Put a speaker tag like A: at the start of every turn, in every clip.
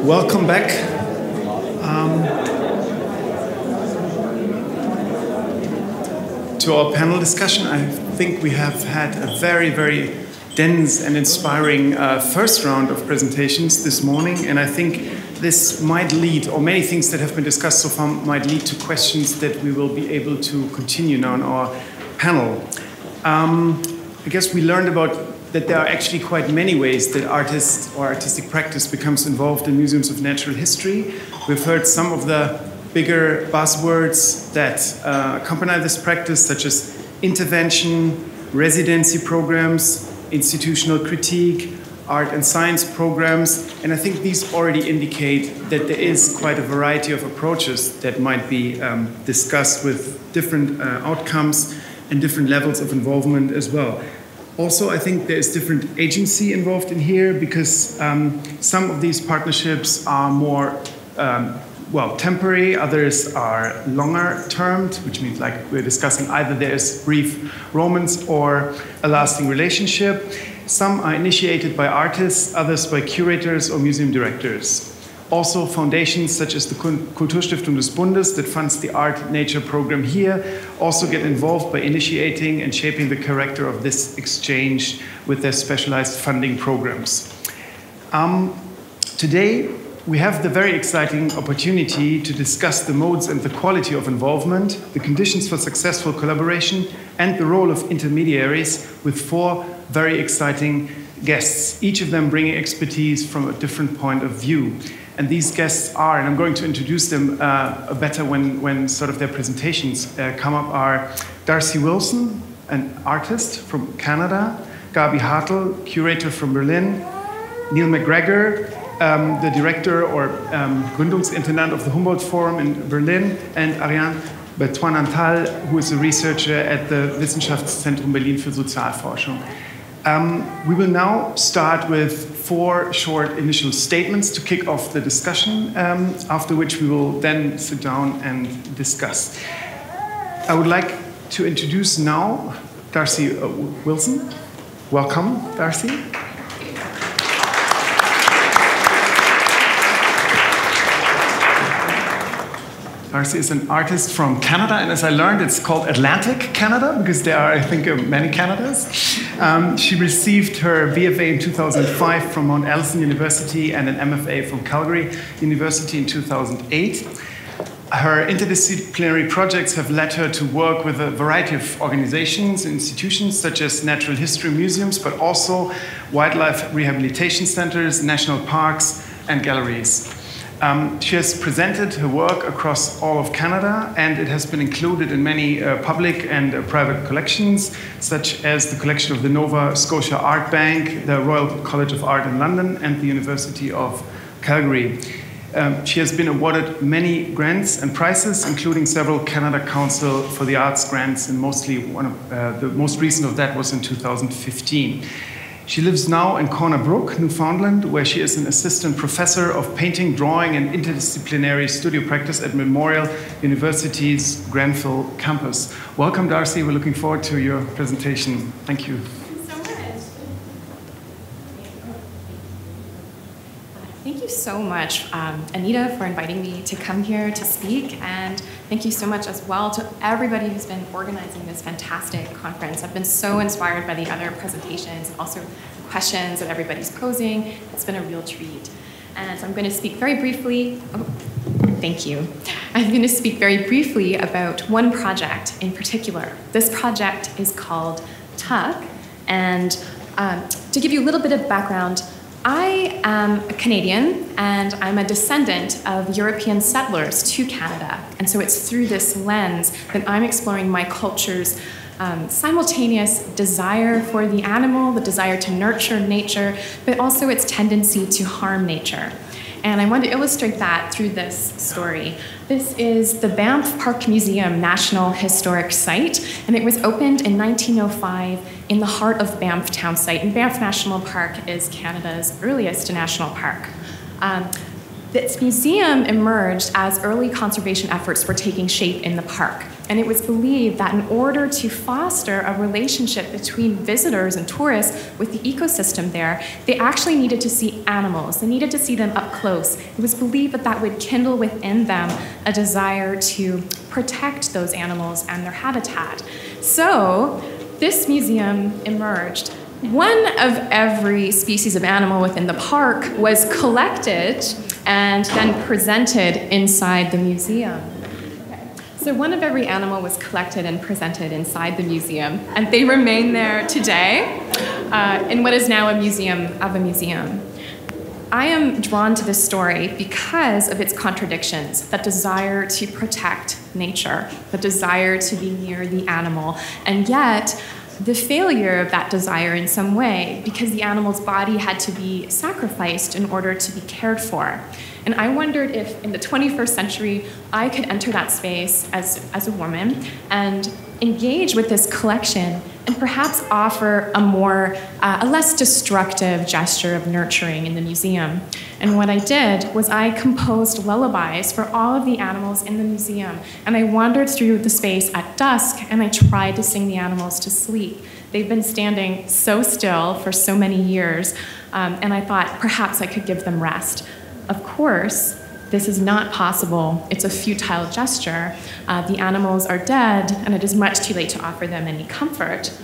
A: Welcome back. To our panel discussion. I think we have had a very, very dense and inspiring first round of presentations this morning, and I think this might lead, or many things that have been discussed so far might lead to questions that we will be able to continue now in our panel. I guess we learned about that there are actually quite many ways that artists or artistic practice becomes involved in museums of natural history. We've heard some of the bigger buzzwords that accompany this practice, such as intervention, residency programs, institutional critique, art and science programs, and I think these already indicate that there is quite a variety of approaches that might be discussed with different outcomes and different levels of involvement as well. Also, I think there is different agency involved in here because some of these partnerships are more temporary, others are longer termed, which means like we're discussing either there is brief romance or a lasting relationship. Some are initiated by artists, others by curators or museum directors. Also, foundations such as the Kulturstiftung des Bundes that funds the Art Nature program here also get involved by initiating and shaping the character of this exchange with their specialized funding programs. Today, we have the very exciting opportunity to discuss the modes and the quality of involvement, the conditions for successful collaboration, and the role of intermediaries with four very exciting guests, each of them bringing expertise from a different point of view. And these guests are, and I'm going to introduce them better when sort of their presentations come up, are Darcy Wilson, an artist from Canada, Gabi Hartl, curator from Berlin, Neil McGregor, the director or Gründungsintendant of the Humboldt Forum in Berlin, and Ariane Bertoin-Nantal, who is a researcher at the Wissenschaftszentrum Berlin für Sozialforschung. We will now start with 4 short initial statements to kick off the discussion, after which we will then sit down and discuss. I would like to introduce now Darcy Wilson. Welcome, Darcy. Darcy is an artist from Canada, and as I learned, it's called Atlantic Canada, because there are, I think, many Canadas. She received her BFA in 2005 from Mount Allison University and an MFA from Calgary University in 2008. Her interdisciplinary projects have led her to work with a variety of organizations and institutions, such as natural history museums, but also wildlife rehabilitation centers, national parks, and galleries. She has presented her work across all of Canada, and it has been included in many public and private collections, such as the collection of the Nova Scotia Art Bank, the Royal College of Art in London, and the University of Calgary. She has been awarded many grants and prizes, including several Canada Council for the Arts grants, and mostly the most recent of that was in 2015. She lives now in Corner Brook, Newfoundland, where she is an assistant professor of painting, drawing, and interdisciplinary studio practice at Memorial University's Granville campus. Welcome, Darcy. We're looking forward to your presentation. Thank you.
B: Thank you so much, Anita, for inviting me to come here to speak, and thank you so much as well to everybody who's been organizing this fantastic conference. I've been so inspired by the other presentations, and also the questions that everybody's posing. It's been a real treat. And so I'm going to speak very briefly. Oh, thank you. I'm going to speak very briefly about one project in particular. This project is called Tuck, and to give you a little bit of background, I am a Canadian, and I'm a descendant of European settlers to Canada. And so it's through this lens that I'm exploring my culture's simultaneous desire for the animal, the desire to nurture nature, but also its tendency to harm nature. And I want to illustrate that through this story. This is the Banff Park Museum National Historic Site, and it was opened in 1905 in the heart of Banff Town Site. And Banff National Park is Canada's earliest national park. This museum emerged as early conservation efforts were taking shape in the park. And it was believed that in order to foster a relationship between visitors and tourists with the ecosystem there, they actually needed to see animals. They needed to see them up close. It was believed that that would kindle within them a desire to protect those animals and their habitat. So this museum emerged. One of every species of animal within the park was collected and then presented inside the museum. So one of every animal was collected and presented inside the museum, and they remain there today in what is now a museum of a museum. I am drawn to this story because of its contradictions, that desire to protect nature, the desire to be near the animal, and yet the failure of that desire in some way because the animal's body had to be sacrificed in order to be cared for. And I wondered if in the 21st century I could enter that space as a woman and engage with this collection and perhaps offer a less destructive gesture of nurturing in the museum. And what I did was I composed lullabies for all of the animals in the museum. And I wandered through the space at dusk and I tried to sing the animals to sleep. They've been standing so still for so many years, and I thought perhaps I could give them rest. Of course, this is not possible. It's a futile gesture. The animals are dead, and it is much too late to offer them any comfort.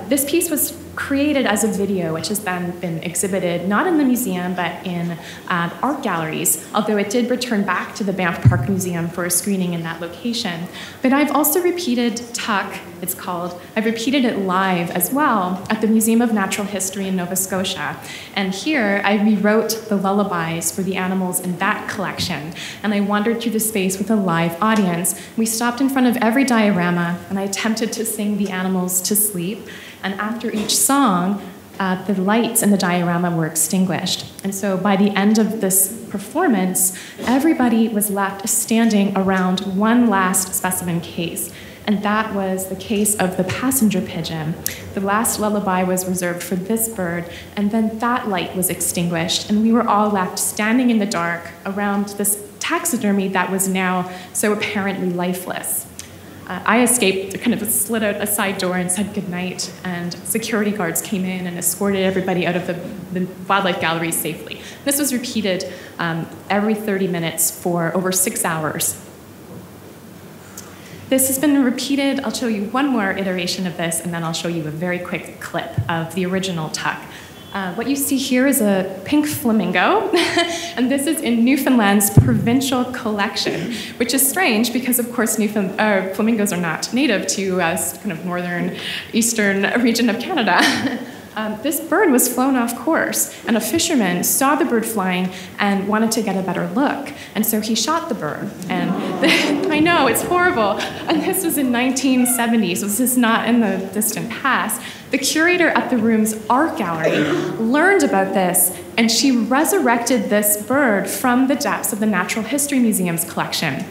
B: This piece was created as a video, which has then been exhibited not in the museum, but in art galleries, although it did return back to the Banff Park Museum for a screening in that location. But I've also repeated Tuck, it's called. I've repeated it live as well at the Museum of Natural History in Nova Scotia. And here I rewrote the lullabies for the animals in that collection. And I wandered through the space with a live audience. We stopped in front of every diorama, and I attempted to sing the animals to sleep. And after each song, the lights in the diorama were extinguished. And so by the end of this performance, everybody was left standing around one last specimen case. And that was the case of the passenger pigeon. The last lullaby was reserved for this bird, and then that light was extinguished, and we were all left standing in the dark around this taxidermy that was now so apparently lifeless. I escaped, kind of slid out a side door and said goodnight, and security guards came in and escorted everybody out of the wildlife gallery safely. This was repeated every 30 minutes for over 6 hours. This has been repeated. I'll show you one more iteration of this, and then I'll show you a very quick clip of the original Tuck. What you see here is a pink flamingo, and this is in Newfoundland's provincial collection, which is strange because, of course, flamingos are not native to kind of northern, eastern region of Canada. This bird was flown off course, and a fisherman saw the bird flying and wanted to get a better look, and so he shot the bird. And I know, it's horrible. And this was in 1970, so this is not in the distant past. The curator at the room's art gallery learned about this, and she resurrected this bird from the depths of the Natural History Museum's collection.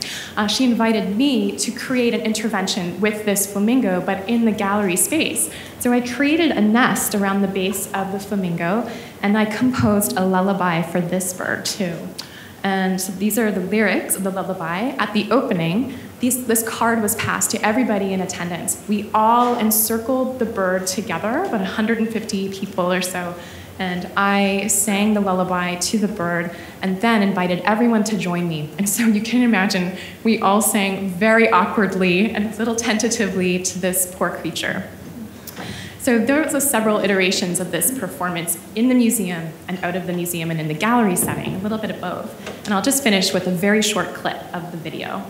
B: She invited me to create an intervention with this flamingo, but in the gallery space. So I created a nest around the base of the flamingo, and I composed a lullaby for this bird too. And so these are the lyrics of the lullaby. At the opening, this card was passed to everybody in attendance. We all encircled the bird together, about 150 people or so, and I sang the lullaby to the bird and then invited everyone to join me. And so you can imagine, we all sang very awkwardly and a little tentatively to this poor creature. So there was several iterations of this performance in the museum and out of the museum and in the gallery setting, a little bit of both. And I'll just finish with a very short clip of the video.